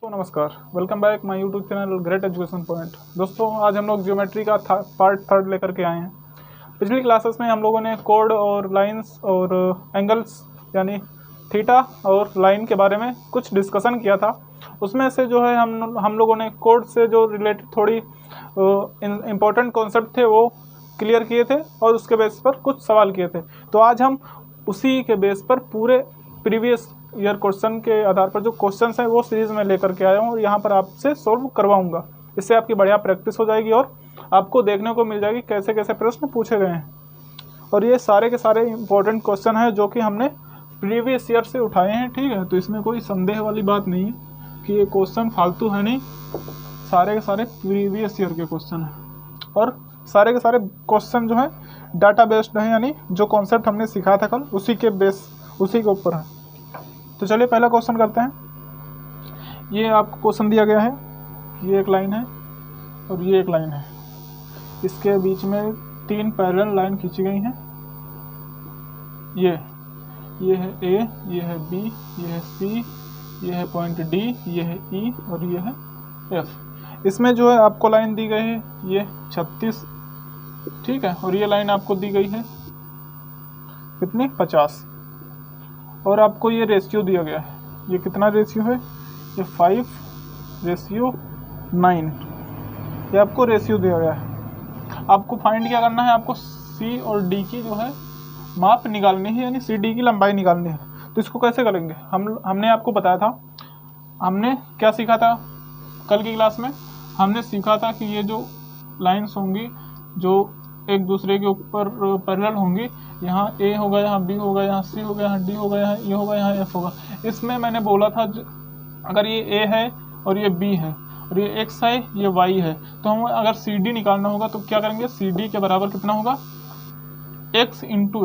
तो नमस्कार, welcome back my YouTube channel great education point. दोस्तों, आज हम लोग ज्योमेट्री का पार्ट थर्ड लेकर के आए हैं। पिछली क्लासेस में हम लोगों ने कोड और लाइंस और एंगल्स यानी थीटा और लाइन के बारे में कुछ डिस्कशन किया था। उसमें से जो है हम लोगों ने कोड से जो रिलेटेड थोड़ी इम्पोर्टेंट कॉन्सेप्ट थे वो क्लियर किए थे और उसके बेस पर कुछ सवाल किए थे। तो आज हम उसी के बेस पर पूरे प्रीवियस ईयर क्वेश्चन के आधार पर जो क्वेश्चंस हैं वो सीरीज में लेकर के आया हूँ और यहाँ पर आपसे सोल्व करवाऊंगा। इससे आपकी बढ़िया प्रैक्टिस हो जाएगी और आपको देखने को मिल जाएगी कैसे कैसे प्रश्न पूछे गए हैं। और ये सारे के सारे इंपॉर्टेंट क्वेश्चन हैं जो कि हमने प्रीवियस ईयर से उठाए हैं। ठीक है, तो इसमें कोई संदेह वाली बात नहीं है कि ये क्वेश्चन फालतू है नहीं, सारे के सारे प्रीवियस ईयर के क्वेश्चन हैं और सारे के सारे क्वेश्चन जो है डाटा बेस्ड हैं, यानी जो कॉन्सेप्ट हमने सिखाया था कल उसी के ऊपर है। तो चलिए पहला क्वेश्चन करते हैं। ये आपको क्वेश्चन दिया गया है, ये एक लाइन है और ये एक लाइन है, इसके बीच में तीन पैरेलल लाइन खींची गई हैं। ये है ए, ये है बी, ये है सी, ये है पॉइंट डी, ये है ई और ये है एफ। इसमें जो है आपको लाइन दी गई है ये 36, ठीक है, और ये लाइन आपको दी गई है कितनी 50 और आपको ये रेशियो दिया गया है। ये कितना रेशियो है? ये 5:9 ये आपको रेशियो दिया गया है। आपको फाइंड क्या करना है? आपको सी और डी की जो है माप निकालनी है, यानी सी डी की लंबाई निकालनी है। तो इसको कैसे करेंगे? हमने आपको बताया था, हमने क्या सीखा था कल की क्लास में? हमने सीखा था कि ये जो लाइन्स होंगी जो एक दूसरे के ऊपर पैरेलल होंगी, यहाँ ए होगा, यहाँ बी होगा, यहाँ सी होगा, यहाँ डी होगा, यहाँ ई होगा, यहाँ एफ होगा। इसमें मैंने बोला था अगर ये ए है और ये बी है और ये एक्स है, ये वाई है, तो हम अगर सी डी निकालना होगा तो क्या करेंगे? सी डी के बराबर कितना होगा? एक्स इंटू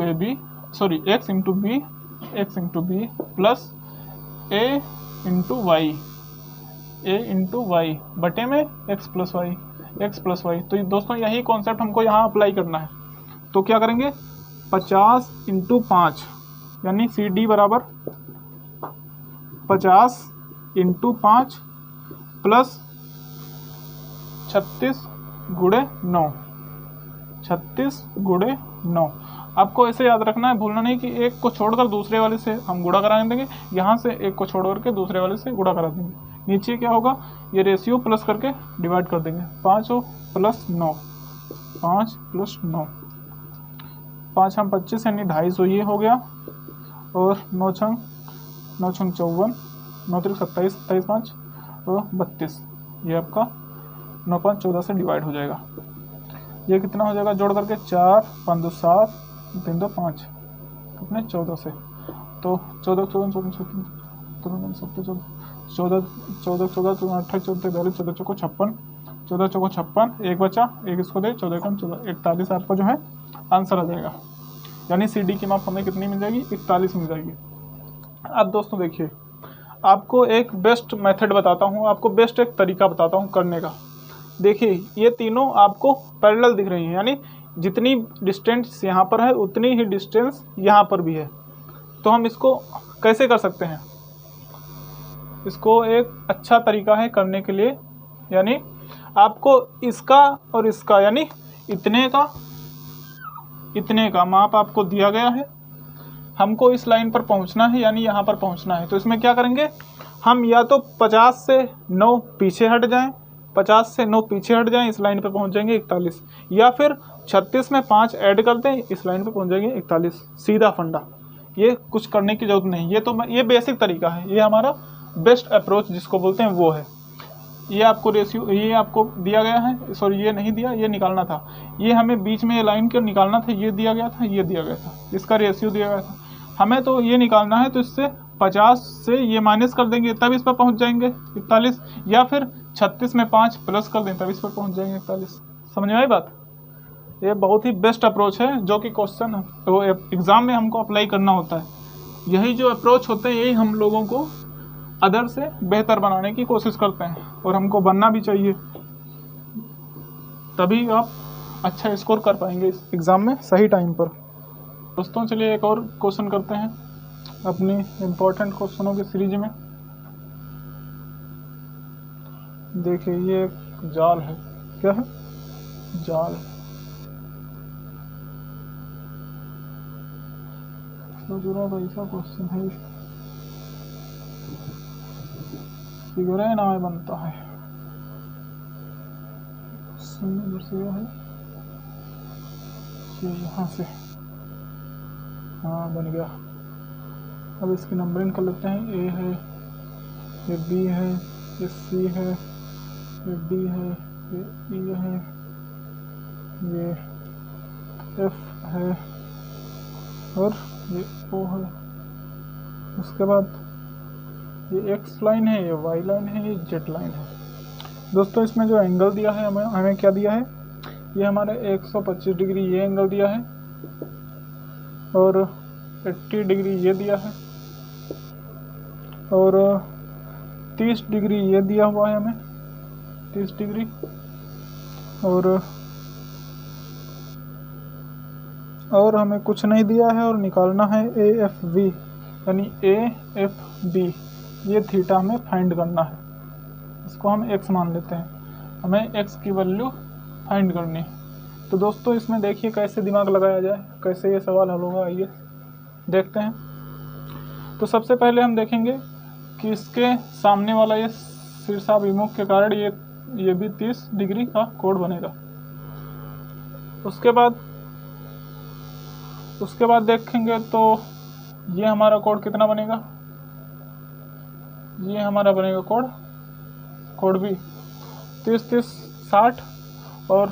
बी प्लस ए इंटू वाई बटे में एक्स प्लस वाई। तो दोस्तों यही कॉन्सेप्ट हमको यहाँ अप्लाई करना है। तो क्या करेंगे? 50 इंटू 5 यानी सी डी बराबर 50 इंटू 5 प्लस 36 गुणे 9। आपको ऐसे याद रखना है, भूलना नहीं कि एक को छोड़कर दूसरे वाले से हम गुणा करा देंगे, यहाँ से एक को छोड़ करके दूसरे वाले से गुणा करा देंगे। नीचे क्या होगा? ये रेशियो प्लस करके डिवाइड कर देंगे। 5 प्लस 9, 5 प्लस 9, 5 हम 25 यानी 250 ये हो गया और 9 छंग 54, 9 त्रिक 27, 27 5 और 32। ये आपका 9 5 14 से डिवाइड हो जाएगा। ये कितना हो जाएगा जोड़ करके? 4 5 2 7 3 2 5 कितने 14 से, तो 14 14 14 56, एक बचा, एक इसको दे 14 41 आपको जो है आंसर आ जाएगा। यानी सी डी की माप हमें कितनी मिल जाएगी? 41 मिल जाएगी। अब दोस्तों देखिए, आपको एक बेस्ट मेथड बताता हूँ, आपको बेस्ट एक तरीका बताता हूँ करने का। देखिए ये तीनों आपको पैरेलल दिख रही हैं, यानी जितनी डिस्टेंस यहाँ पर है उतनी ही डिस्टेंस यहाँ पर भी है। तो हम इसको कैसे कर सकते हैं? इसको एक अच्छा तरीका है करने के लिए, यानी आपको इसका और इसका यानी इतने का माप आपको दिया गया है। हमको इस लाइन पर पहुंचना है, यानी यहाँ पर पहुंचना है। तो इसमें क्या करेंगे? हम या तो 50 से 9 पीछे हट जाएं, 50 से 9 पीछे हट जाएं, इस लाइन पर पहुंच जाएंगे 41, या फिर 36 में 5 ऐड कर दें, इस लाइन पर पहुंच जाएंगे 41। सीधा फंडा, ये कुछ करने की जरूरत नहीं। ये बेसिक तरीका है, ये हमारा बेस्ट अप्रोच जिसको बोलते हैं वो है। ये आपको रेशियो ये आपको दिया गया है, सॉरी ये नहीं दिया, ये निकालना था। ये हमें बीच में ये लाइन को निकालना था, ये दिया गया था, ये दिया गया था, इसका रेशियो दिया गया था। हमें तो ये निकालना है, तो इससे 50 से ये माइनस कर देंगे तब इस पर पहुंच जाएंगे 41, या फिर 36 में 5 प्लस कर दें तब इस पर पहुंच जाएंगे 41। समझ में आई बात? ये बहुत ही बेस्ट अप्रोच है जो कि क्वेश्चन वो एग्ज़ाम में हमको अप्लाई करना होता है। यही जो अप्रोच होते हैं यही हम लोगों को अदर से बेहतर बनाने की कोशिश करते हैं और हमको बनना भी चाहिए, तभी आप अच्छा स्कोर कर पाएंगे इस एग्ज़ाम में सही टाइम पर। दोस्तों चलिए एक और क्वेश्चन करते हैं अपनी इम्पोर्टेंट क्वेश्चनों की सीरीज में। देखिए ये एक जाल है, क्या है? जाल। सोच रहा ऐसा क्वेश्चन है, फिगर नाम बनता है। इधर से यह है, ये यहाँ से, हाँ बन गया। अब इसकी नंबरिंग कर लेते हैं। ए है, ये बी है, ये सी है, ये डी है, ये ई है, ये एफ है और ये ओ है। उसके बाद ये एक्स लाइन है, ये वाई लाइन है, ये जेड लाइन है। दोस्तों इसमें जो एंगल दिया है हमें क्या दिया है? ये हमारे 125 डिग्री ये एंगल दिया है और 80 डिग्री ये दिया है और 30 डिग्री ये दिया हुआ है हमें, 30 डिग्री। और हमें कुछ नहीं दिया है और निकालना है ए एफ बी, यानी ए एफ बी, ये थीटा हमें फाइंड करना है। इसको हम एक्स मान लेते हैं, हमें एक्स की वैल्यू फाइंड करनी है। तो दोस्तों इसमें देखिए कैसे दिमाग लगाया जाए, कैसे ये सवाल हल होगा, आइए देखते हैं। तो सबसे पहले हम देखेंगे कि इसके सामने वाला ये शीर्षाभिमुख के कारण ये भी 30 डिग्री का कोण बनेगा। उसके बाद देखेंगे तो ये हमारा कोण कितना बनेगा? ये हमारा बनेगा कोण भी 30 60 और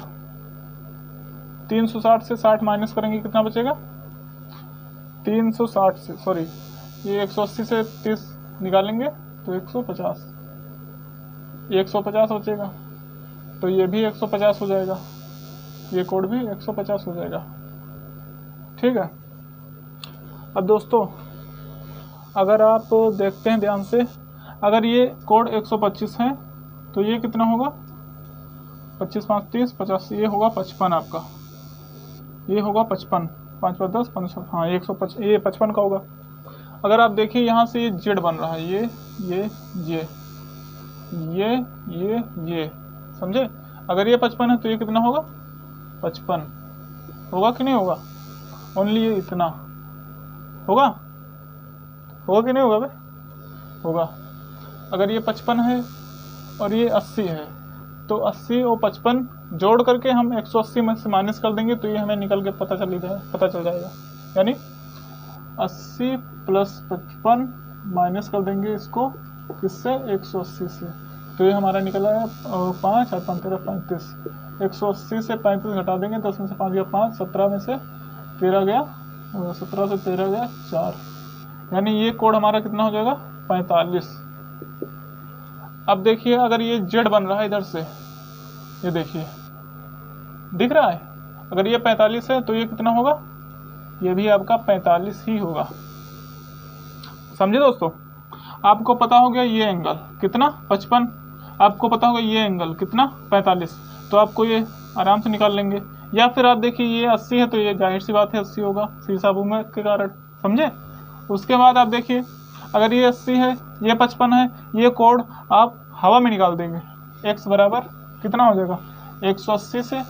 360 से 60 माइनस करेंगे कितना बचेगा? 360 से, सॉरी ये 180 से 30 निकालेंगे तो 150, 150 बचेगा। तो ये भी 150 हो जाएगा, ये कोण भी 150 हो जाएगा। ठीक है। अब दोस्तों अगर आप देखते हैं ध्यान से, अगर ये कोण 125 है तो ये कितना होगा? 25 5 30 50, ये होगा 55 आपका, ये होगा 55, 5 5 10 5, हाँ 155, ये 55 का होगा। अगर आप देखिए यहाँ से ये जेड बन रहा है, ये समझे? अगर ये 55 है तो ये कितना होगा? 55 होगा कि नहीं होगा? ओनली ये इतना होगा कि नहीं होगा बे? होगा। अगर ये 55 है और ये 80 है तो 80 और 55 जोड़ करके हम 180 में से माइनस कर देंगे तो ये हमें निकल के पता चल जाएगा। यानी 80 प्लस 55 माइनस कर देंगे इसको किससे? 180 से। तो ये हमारा निकल आया 5 और 5 13 35। 180 से 35 घटा देंगे, 10 में से 5 गया 5, 17 में से 13 गया, 17 से 13 गया 4, यानी ये कोण हमारा कितना हो जाएगा? 45। अब देखिए अगर ये जेड बन रहा है इधर से, ये देखिए दिख रहा है, अगर ये 45 है तो ये कितना होगा? ये भी आपका 45 ही होगा। समझे दोस्तों? आपको पता हो गया ये एंगल कितना? 55। आपको पता होगा ये एंगल कितना? 45। तो आपको ये आराम से निकाल लेंगे। या फिर आप देखिए ये 80 है तो ये जाहिर सी बात है 80 होगा शीर्षाभिमुख के कारण, समझे? उसके बाद आप देखिए अगर ये 80 है, ये 55 है, ये कोण आप हवा में निकाल देंगे। x बराबर कितना हो जाएगा? 180 से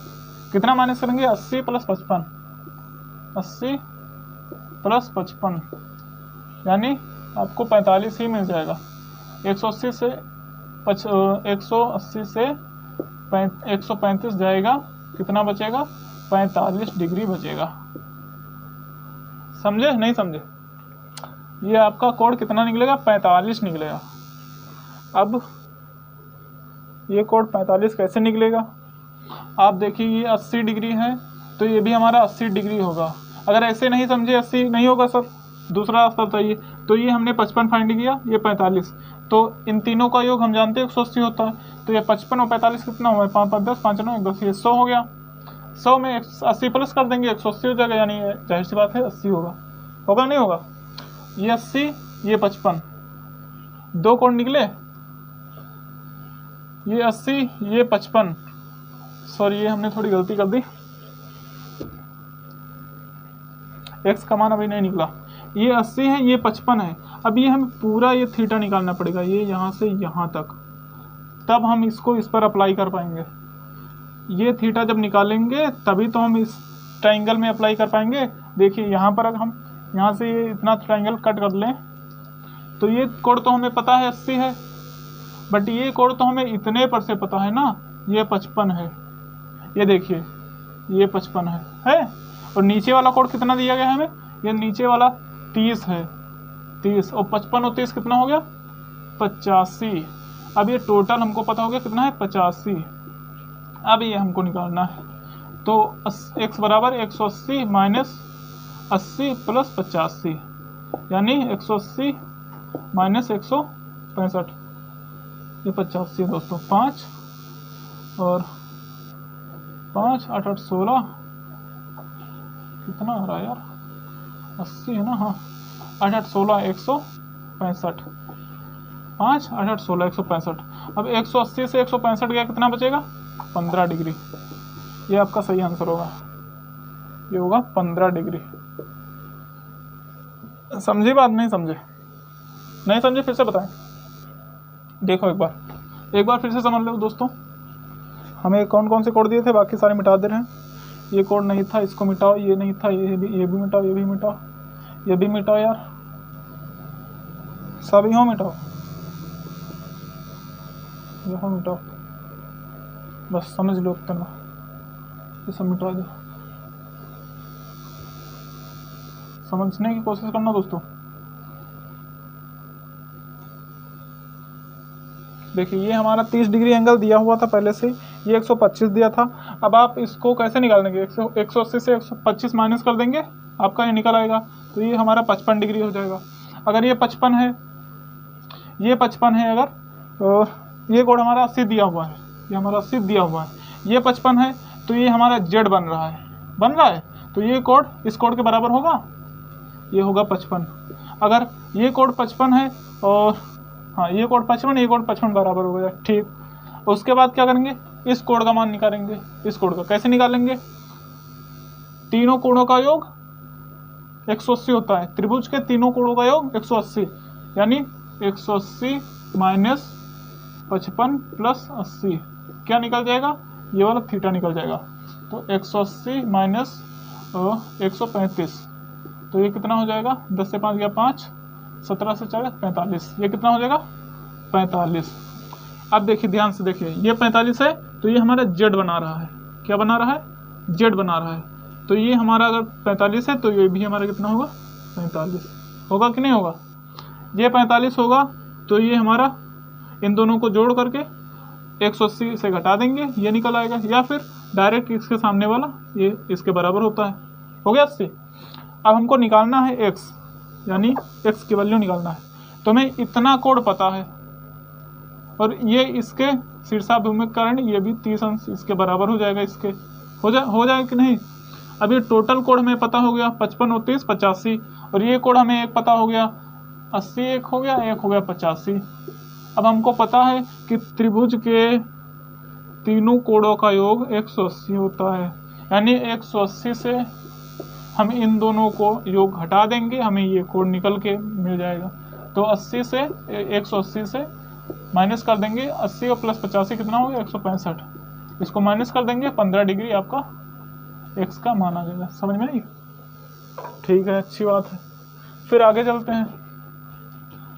कितना माइनस करेंगे? 80 प्लस 55, 80 प्लस 55 यानी आपको 45 ही मिल जाएगा। 180 से 135 जाएगा, कितना बचेगा? 45 डिग्री बचेगा। समझे नहीं समझे? ये आपका कोण कितना निकलेगा? 45 निकलेगा। अब ये कोण 45 कैसे निकलेगा? आप देखिए ये 80 डिग्री है तो ये भी हमारा 80 डिग्री होगा। अगर ऐसे नहीं समझे 80 नहीं होगा सर, दूसरा रास्ता बताइए। तो ये हमने 55 फाइंड किया, ये 45, तो इन तीनों का योग हम जानते हैं 180 होता है। तो ये 55 और 45 कितना हुआ? 5 5 10 5 9 1 10, ये 100 हो गया। 100 में 80 प्लस कर देंगे 180 हो जाएगा, यानी जाहिर सी बात है 80 होगा नहीं होगा? ये 80 ये 55, दो कोण निकले, ये 80 ये 55, सॉरी ये हमने थोड़ी गलती कर दी, x का मान अभी नहीं निकला। ये 80 है ये 55 है। अब ये हमें पूरा ये थीटा निकालना पड़ेगा, ये यहाँ से यहाँ तक। तब हम इसको इस पर अप्लाई कर पाएंगे। ये थीटा जब निकालेंगे तभी तो हम इस ट्राइंगल में अप्लाई कर पाएंगे। देखिए यहाँ पर अगर हम यहाँ से ये इतना ट्राइंगल कट कर लें तो ये कोण तो हमें पता है 80 है, बट ये कोण तो हमें इतने पर से पता है ना, ये 55 है। ये देखिए ये 55 है। और नीचे वाला कोण कितना दिया गया है हमें, ये नीचे वाला 30 है, 30 और 55 और 30 कितना हो गया 85। अब ये टोटल हमको पता हो गया कितना है 85। अब ये हमको निकालना है, तो x बराबर 180 माइनस 80 प्लस 85, यानी 180 माइनस 165, ये 85 है दोस्तों। 5 और 5 8 8 16 कितना आ रहा है यार, 80 है ना, हाँ 8 8 16 165, 5 8 8 16 165। अब 180 से 165 गया कितना बचेगा 15 डिग्री। ये आपका सही आंसर होगा, ये होगा 15 डिग्री। समझे बात, नहीं समझे? नहीं समझे फिर से बताएं। देखो एक बार फिर से समझ लो दोस्तों। हमें कौन कौन से कोड दिए थे, बाकी सारे मिटा दे रहे हैं। ये कोड नहीं था, इसको मिटाओ, ये नहीं था, ये भी मिटाओ, ये भी मिटाओ, ये भी मिटाओ यार, सभी हो मिटाओ, ये हो मिटाओ, बस समझ लो इतना, ये सब मिटा दो। समझने की कोशिश करना दोस्तों। देखिए ये हमारा 30 डिग्री एंगल दिया हुआ था पहले से, ये 125 दिया था। अब आप इसको कैसे निकाल देंगे, 180 से 125 माइनस कर देंगे, आपका ये निकल आएगा, तो ये हमारा 55 डिग्री हो जाएगा। अगर ये 55 है, ये 55 है, अगर तो ये कोण हमारा 80 दिया हुआ है, ये हमारा 80 दिया हुआ है, ये 55 है, तो ये हमारा जेड बन रहा है, तो ये कोण इस कोण के बराबर होगा, ये होगा 55। अगर ये कोण 55 है और हाँ ये कोण 55, ये कोण 55 बराबर हो गया, ठीक। उसके बाद क्या करेंगे, इस कोण का मान निकालेंगे। इस कोण का कैसे निकालेंगे, तीनों कोणों का योग 180 होता है, त्रिभुज के तीनों कोणों का योग 180, यानी 180 माइनस 55 प्लस 80 क्या निकल जाएगा, ये वाला थीटा निकल जाएगा। तो 180 माइनस 135, तो ये कितना हो जाएगा, 10 से 5 गया 5, 17 से 4 45, ये कितना हो जाएगा 45। अब देखिए ध्यान से देखिए, ये 45 है तो ये हमारा जेड बना रहा है, क्या बना रहा है, जेड बना रहा है। तो ये हमारा अगर 45 है तो ये भी हमारा कितना होगा 45 होगा कि नहीं होगा, ये 45 होगा, तो ये हमारा इन दोनों को जोड़ करके 180 से घटा देंगे, ये निकल आएगा, या फिर डायरेक्ट इसके सामने वाला ये इसके बराबर होता है, हो गया 80। अब हमको निकालना है x, यानी x की वैल्यू निकालना है, तो हमें इतना कोण पता है, और ये इसके शीर्षाभिमुख कारण ये भी 30 अंश इसके बराबर हो जाएगा, इसके हो जाएगा कि नहीं। अब ये टोटल कोण हमें पता हो गया 55 और 30 85, और ये कोण हमें एक पता हो गया 80, एक हो गया 85। अब हमको पता है कि त्रिभुज के तीनों कोणों का योग 180 होता है, यानी 180 से हम इन दोनों को योग घटा देंगे, हमें ये कोण निकल के मिल जाएगा। तो 80 से 180 से माइनस कर देंगे, 80 और प्लस 85 कितना हो गया 165, इसको माइनस कर देंगे, 15 डिग्री आपका x का मान आ जाएगा। समझ में नहीं, ठीक है, अच्छी बात है। फिर आगे चलते हैं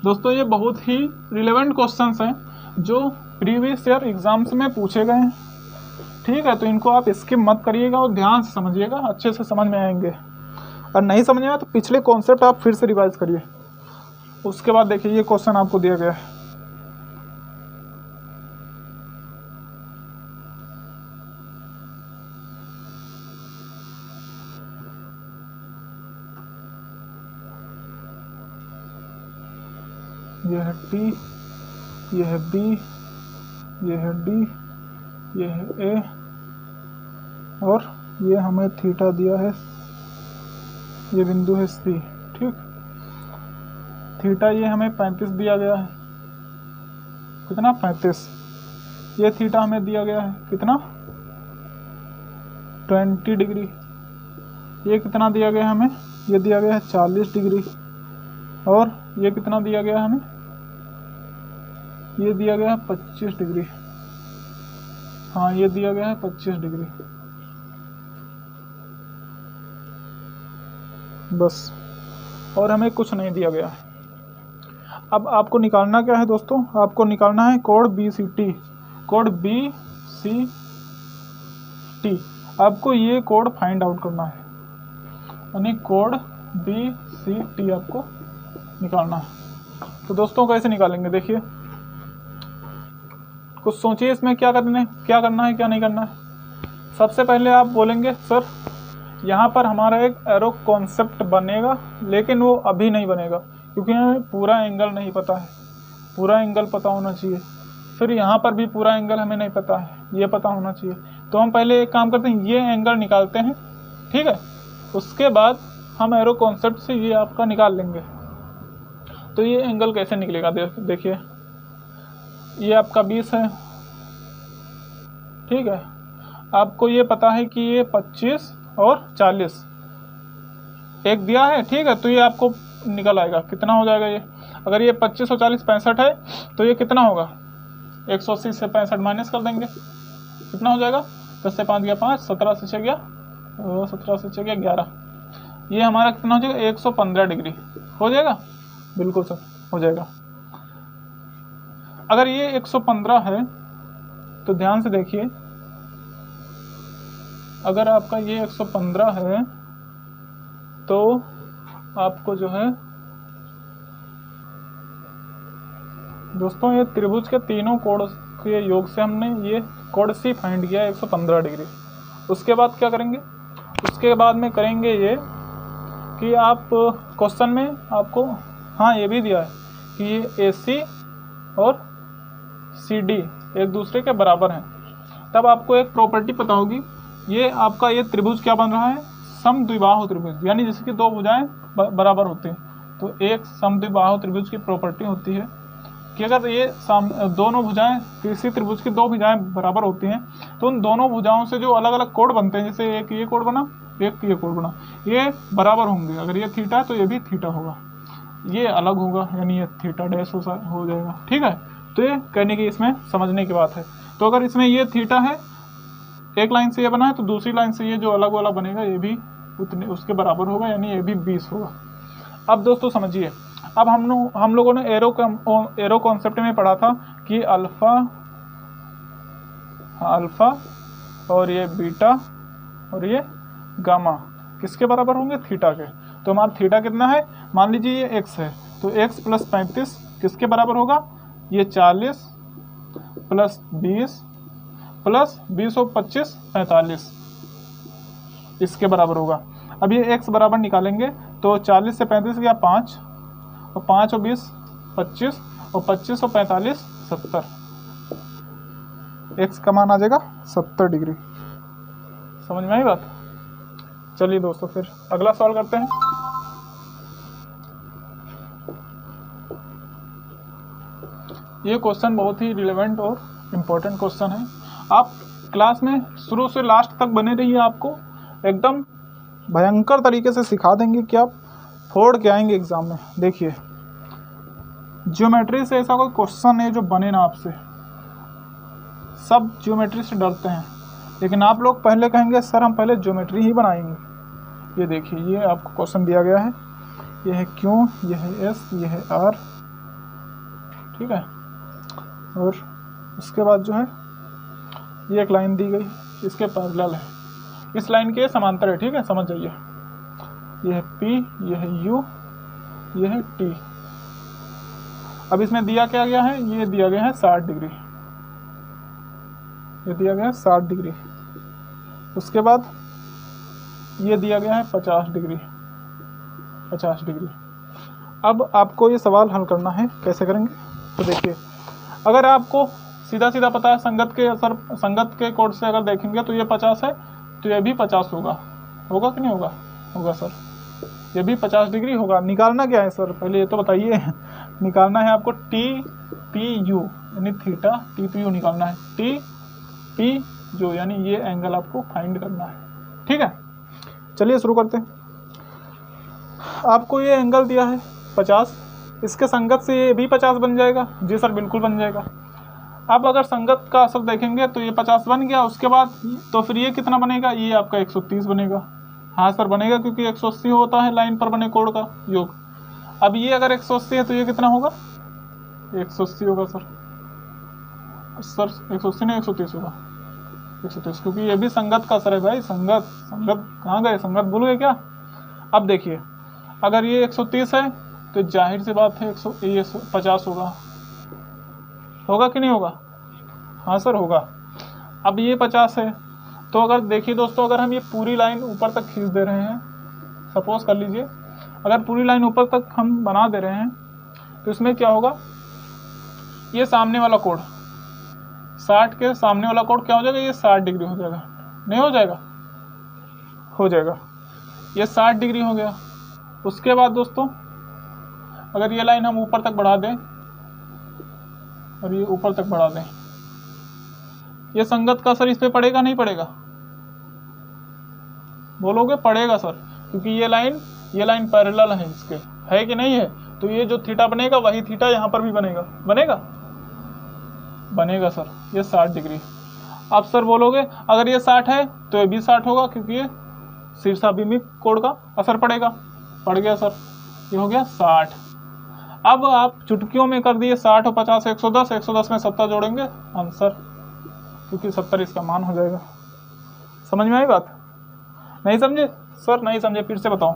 दोस्तों। ये बहुत ही रिलेवेंट क्वेश्चंस हैं जो प्रीवियस ईयर एग्जाम्स में पूछे गए हैं, ठीक है। तो इनको आप स्किप मत करिएगा और ध्यान से समझिएगा, अच्छे से समझ में आएंगे। और नहीं समझेगा तो पिछले कॉन्सेप्ट आप फिर से रिवाइज करिए। उसके बाद देखिए ये क्वेश्चन आपको दिया गया है, ये है T, ये है B, ये है D, ये है A, और ये हमें थीटा दिया है, ये बिंदु है C, ठीक। थीटा ये हमें 35 दिया गया है, कितना 35। ये थीटा हमें दिया गया है कितना 20 डिग्री। ये कितना दिया गया हमें, ये दिया गया है 40 डिग्री। और ये कितना दिया गया हमें ये दिया गया है 25 डिग्री, हाँ ये दिया गया है 25 डिग्री बस, और हमें कुछ नहीं दिया गया है। अब आपको निकालना क्या है दोस्तों, आपको निकालना है कोड BCT, कोड BCT। आपको ये कोड फाइंड आउट करना है, यानी कोड BCT आपको निकालना है। तो दोस्तों कैसे निकालेंगे, देखिए कुछ सोचिए इसमें क्या करना है क्या नहीं करना है। सबसे पहले आप बोलेंगे सर यहाँ पर हमारा एक एरो कॉन्सेप्ट बनेगा, लेकिन वो अभी नहीं बनेगा क्योंकि हमें पूरा एंगल नहीं पता है, पूरा एंगल पता होना चाहिए। फिर यहाँ पर भी पूरा एंगल हमें नहीं पता है, ये पता होना चाहिए। तो हम पहले एक काम करते हैं, ये एंगल निकालते हैं, ठीक है। उसके बाद हम एरो कॉन्सेप्ट से ये आपका निकाल लेंगे। तो ये एंगल कैसे निकलेगा, देखिए ये आपका 20 है, ठीक है। आपको ये पता है कि ये 25 और 40 एक दिया है, ठीक है। तो ये आपको निकल आएगा, कितना हो जाएगा ये, अगर ये 25 और 40 65 है तो ये कितना होगा, 180 से 65 माइनस कर देंगे, कितना हो जाएगा, 10 से 5 गया 5, 17 से 6 गया 11, ये हमारा कितना हो जाएगा 115 डिग्री हो जाएगा। बिल्कुल सर हो जाएगा। अगर ये 115 है तो ध्यान से देखिए, अगर आपका ये 115 है तो आपको जो है दोस्तों ये त्रिभुज के तीनों कोण के योग से हमने ये कोण C फाइंड किया 115 डिग्री। उसके बाद क्या करेंगे, उसके बाद में करेंगे ये कि आप क्वेश्चन में आपको हाँ ये भी दिया है कि ये AC और CD एक दूसरे के बराबर हैं। तब आपको एक प्रॉपर्टी पता होगी, ये आपका ये त्रिभुज क्या बन रहा है, समद्विबाहु त्रिभुज, यानी जिसकी दो भुजाएं बराबर होती हैं। तो एक समद्विबाहु त्रिभुज की प्रॉपर्टी होती है कि अगर ये दोनों भुजाएं, किसी त्रिभुज की दो भुजाएं बराबर होती हैं तो उन दोनों भुजाओं से जो अलग अलग कोण बनते हैं, जैसे एक ये कोण बना एक ये कोण बना, ये बराबर होंगे। अगर ये थीटा तो ये भी थीटा होगा, ये अलग होगा यानी ये थीटा डैश हो जाएगा, ठीक है। तो ये कहने की इसमें समझने की बात है। तो अगर इसमें ये थीटा है, एक लाइन से ये बना है, तो दूसरी लाइन से ये जो अलग वाला बनेगा ये भी उतने उसके बराबर होगा, यानी ये भी 20 होगा। अब दोस्तों समझिए, अब हम लोगों ने एरो कॉन्सेप्ट में पढ़ा था कि अल्फा और ये बीटा और ये गामा किसके बराबर होंगे, थीटा के। तो हमारा थीटा कितना है, मान लीजिए ये x है, तो x + 35 किसके बराबर होगा, ये 40 + 20 और 25 45 इसके बराबर होगा। अब ये x बराबर निकालेंगे तो 40 से 35 गया 5 और 5 और 20 25 और 25 और 45 70, x का मान आ जाएगा 70 डिग्री। समझ में आई बात। चलिए दोस्तों फिर अगला सवाल करते हैं। ये क्वेश्चन बहुत ही रिलेवेंट और इम्पोर्टेंट क्वेश्चन है। आप क्लास में शुरू से लास्ट तक बने रहिए, आपको एकदम भयंकर तरीके से सिखा देंगे कि आप फोड़ के आएंगे एग्जाम में। देखिए ज्योमेट्री से ऐसा कोई क्वेश्चन है जो बने ना आपसे, सब ज्योमेट्री से डरते हैं, लेकिन आप लोग पहले कहेंगे सर हम पहले ज्योमेट्री ही बनाएंगे। ये देखिए ये आपको क्वेश्चन दिया गया है, ये है Q, ये है S, ये है R, ठीक है। और उसके बाद जो है ये एक लाइन दी गई, इसके पैरेलल है, इस लाइन के समांतर है, ठीक है, समझ जाइए। ये है P, ये है U, ये है T। अब इसमें दिया क्या गया है, ये दिया गया है 60 डिग्री, ये दिया गया है 60 डिग्री। उसके बाद ये दिया गया है 50 डिग्री, 50 डिग्री। अब आपको ये सवाल हल करना है, कैसे करेंगे तो देखिए, अगर आपको सीधा सीधा पता है संगत के कोण से अगर देखेंगे तो ये 50 है, तो ये भी 50 होगा, होगा कि नहीं होगा, होगा सर, ये भी 50 डिग्री होगा। निकालना क्या है सर, पहले ये तो बताइए। निकालना है आपको TPU यानी थीटा TPU निकालना है, TP जो यानी ये एंगल आपको फाइंड करना है, ठीक है। चलिए शुरू करते हैं। आपको ये एंगल दिया है 50, इसके संगत से ये भी 50 बन जाएगा। जी सर बिल्कुल बन जाएगा। अब अगर संगत का असर देखेंगे तो ये 50 बन गया, उसके बाद तो फिर ये कितना बनेगा, ये आपका 130 बनेगा। हाँ सर बनेगा, क्योंकि 180 होता है लाइन पर बने कोड का योग। अब ये अगर 180 है तो ये कितना होगा, 180 होगा सर 180 नहीं 130 होगा, 130, क्योंकि ये भी संगत का असर है भाई। संगत कहाँ गए, संगत भूल गए क्या। अब देखिए अगर ये 130 है तो जाहिर सी बात है 150 होगा कि नहीं होगा। हाँ सर होगा। अब ये 50 है, तो अगर देखिए दोस्तों, अगर हम ये पूरी लाइन ऊपर तक खींच दे रहे हैं, सपोज कर लीजिए अगर पूरी लाइन ऊपर तक हम बना दे रहे हैं, तो इसमें क्या होगा, ये सामने वाला कोण 60 के सामने वाला कोण क्या हो जाएगा, ये 60 डिग्री हो जाएगा। नहीं हो जाएगा, हो जाएगा, ये 60 डिग्री हो गया। उसके बाद दोस्तों अगर ये लाइन हम ऊपर तक बढ़ा दें और ये ऊपर तक बढ़ा दें, ये संगत का असर इस पे पड़ेगा नहीं पड़ेगा, बोलोगे पड़ेगा सर, क्योंकि ये लाइन पैरेलल है इसके, है कि नहीं है। तो ये जो थीटा बनेगा वही थीटा यहाँ पर भी बनेगा सर, ये 60 डिग्री। अब सर बोलोगे अगर ये 60 है तो ये भी 60 होगा, क्योंकि ये शीर्षाभिमुख कोण का असर पड़ेगा। पड़ गया सर, ये हो गया 60। अब आप चुटकियों में कर दिए 60 और 50 110, 110 में 70 जोड़ेंगे आंसर, क्योंकि 70 इसका मान हो जाएगा। समझ में आई बात, नहीं समझे सर, नहीं समझे फिर से बताओ,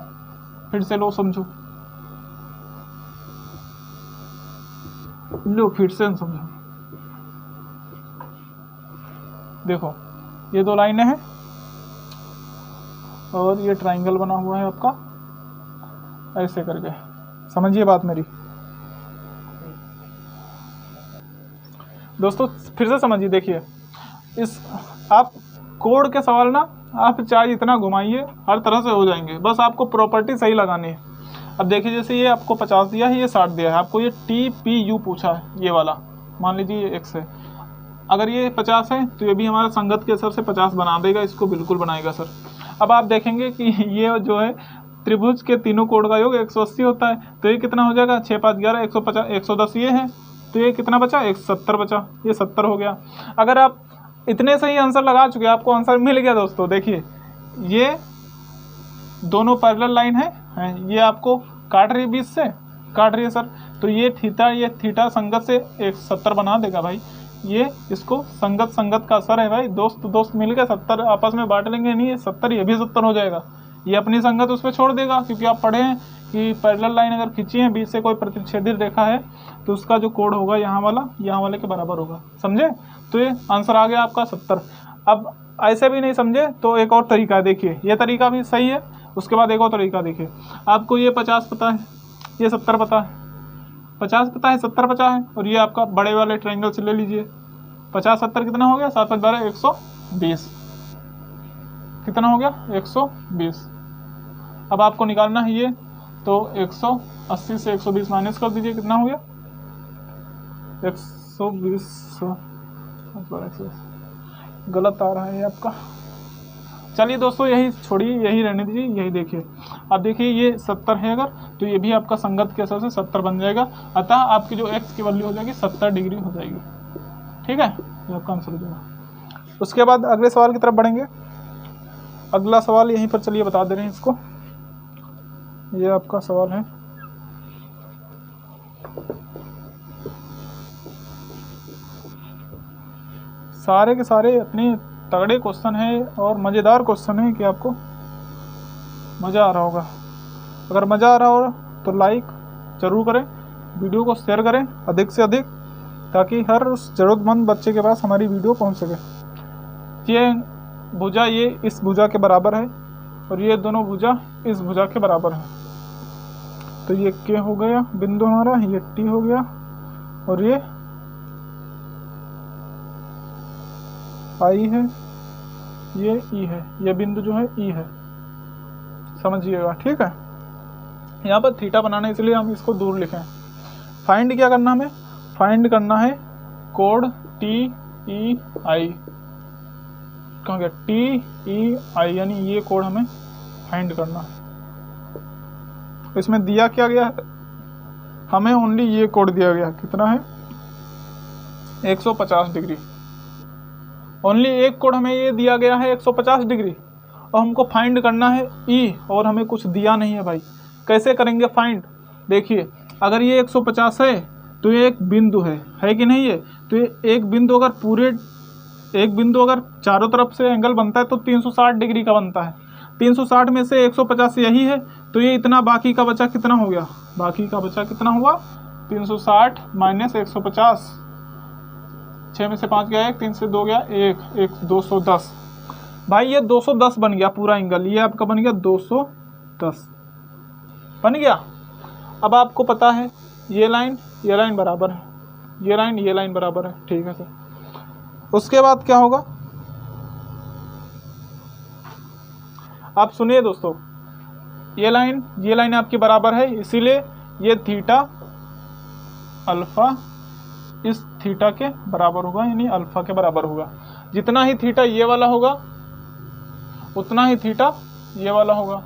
फिर से लो समझो, लो फिर से समझो। देखो ये दो लाइनें हैं और ये ट्राइंगल बना हुआ है आपका, ऐसे करके समझिए बात मेरी दोस्तों, फिर से समझिए। देखिए इस आप कोड के सवाल ना आप चाहे इतना घुमाइए हर तरह से हो जाएंगे, बस आपको प्रॉपर्टी सही लगानी है। अब देखिए जैसे ये आपको 50 दिया है, ये 60 दिया है, आपको ये TPU पूछा है, ये वाला मान लीजिए ये x है। अगर ये 50 है तो ये भी हमारा संगत के असर से 50 बना देगा, इसको बिल्कुल बनाएगा सर। अब आप देखेंगे कि ये जो है त्रिभुज के तीनों कोण का योग 180 होता है, तो ये कितना हो जाएगा, 6 5 11 150 110 ये है, तो ये कितना बचा, 170 बचा, ये 70 हो गया। अगर आप इतने सही आंसर लगा चुके, आपको आंसर मिल गया दोस्तों। देखिए ये दोनों पैरेलल लाइन है, ये आपको काट रही है, बीच से काट रही है सर, तो ये थीटा संगत से 170 बना देगा भाई। ये इसको संगत का असर है भाई, दोस्त मिल के 70 आपस में बांट लेंगे, नहीं 70 ये भी 70 हो जाएगा। ये अपनी संगत उस पर छोड़ देगा, क्योंकि आप पढ़े हैं कि पैरेलल लाइन अगर खींची है, बीच से कोई प्रतिच्छेदित रेखा है, तो उसका जो कोण होगा यहाँ वाले के बराबर होगा, समझे। तो ये आंसर आ गया आपका 70। अब ऐसे भी नहीं समझे तो एक और तरीका है, देखिए ये तरीका भी सही है। उसके बाद एक और तरीका देखिए, आपको ये 50 पता है, ये 70 पता है, 50 पता है 70 पता है, और ये आपका बड़े वाले ट्रायंगल से ले लीजिए, 50 70 कितना हो गया, 7 5 12 120, कितना हो गया 120। अब आपको निकालना है ये, तो 180 से 120 माइनस कर दीजिए, कितना हो गया 120, गलत आ रहा है आपका। चलिए दोस्तों यही छोड़िए, यही रहने दीजिए, यही देखिए। अब देखिए ये 70 है अगर, तो ये भी आपका संगत के असर से 70 बन जाएगा, अतः आपकी जो x की वैल्यू हो जाएगी 70 डिग्री हो जाएगी। ठीक है, ये आपका आंसर हो जाएगा। उसके बाद अगले सवाल की तरफ बढ़ेंगे। अगला सवाल यहीं पर चलिए बता दे रहे हैं इसको, ये आपका सवाल है, सारे के सारे अपने तगड़े क्वेश्चन है और मज़ेदार क्वेश्चन है कि आपको मज़ा आ रहा होगा। अगर मज़ा आ रहा हो तो लाइक ज़रूर करें, वीडियो को शेयर करें अधिक से अधिक, ताकि हर उस ज़रूरतमंद बच्चे के पास हमारी वीडियो पहुंच सके। ये भुजा ये इस भुजा के बराबर है और ये दोनों भुजा इस भुजा के बराबर है, तो ये के हो गया बिंदु हमारा, ये टी हो गया और ये आई है, ये ई है, ये बिंदु जो है ई है, समझिएगा। ठीक है, यहाँ पर थीटा बनाना है इसलिए हम इसको दूर लिखें। फाइंड क्या करना हमें, फाइंड करना है कोड टी ई आई, कहाँ गया टी ई आई, यानी ये कोड हमें फाइंड करना है। इसमें दिया क्या गया है, हमें ओनली ये कोड दिया गया, कितना है 150 डिग्री। ओनली एक कोड हमें ये दिया गया है 150 डिग्री, और हमको फाइंड करना है ई, और हमें कुछ दिया नहीं है भाई। कैसे करेंगे फाइंड? देखिए, अगर ये 150 है तो ये एक बिंदु है कि नहीं है? तो ये एक बिंदु अगर चारों तरफ से एंगल बनता है तो 360 डिग्री का बनता है। 360 में से 150 यही है, तो ये इतना बाकी का बचा कितना हो गया? बाकी का बचा कितना हुआ? 360 माइनस 150, 6 में से 5 गया 1, 3 से 2 गया 1, 210। भाई ये 210 बन गया पूरा एंगल, ये आपका बन गया 210 बन गया। अब आपको पता है ये लाइन बराबर है, ये लाइन बराबर है, ठीक है सर। उसके बाद क्या होगा? आप सुनिए दोस्तों, ये लाइन आपकी बराबर है, इसीलिए ये थीटा अल्फा इस थीटा के बराबर होगा, यानी अल्फा के बराबर होगा। जितना ही थीटा ये वाला होगा उतना ही थीटा ये वाला होगा,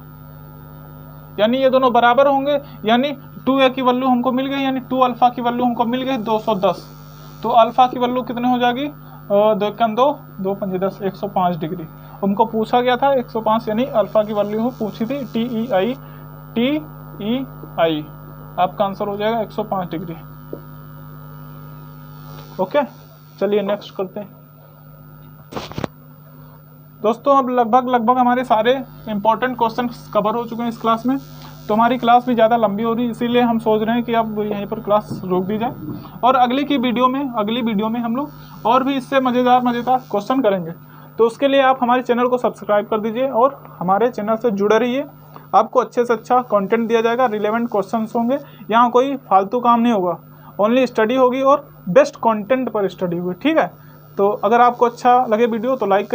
यानी ये दोनों बराबर होंगे, यानी 2a की वैल्यू हमको मिल गई, यानी 2 अल्फा की वैल्यू हमको मिल गई 210। तो अल्फा की वैल्यू कितने हो जाएगी? 2 5 10 105 डिग्री। उनको पूछा गया था 105, यानी अल्फा की वैल्यू पूछी थी TEI। आपका आंसर हो जाएगा 105 डिग्री। ओके, चलिए नेक्स्ट करते हैं दोस्तों। अब लगभग हमारे सारे इंपॉर्टेंट क्वेश्चन कवर हो चुके हैं इस क्लास में। तो हमारी क्लास भी ज़्यादा लंबी हो रही है, इसीलिए हम सोच रहे हैं कि अब यहीं पर क्लास रोक दी जाए, और अगली वीडियो में हम लोग और भी इससे मज़ेदार क्वेश्चन करेंगे। तो उसके लिए आप हमारे चैनल को सब्सक्राइब कर दीजिए और हमारे चैनल से जुड़े रहिए। आपको अच्छे से अच्छा कंटेंट दिया जाएगा, रिलेवेंट क्वेश्चन होंगे, यहाँ कोई फालतू काम नहीं होगा, ओनली स्टडी होगी और बेस्ट कंटेंट पर स्टडी होगी, ठीक है। तो अगर आपको अच्छा लगे वीडियो तो लाइक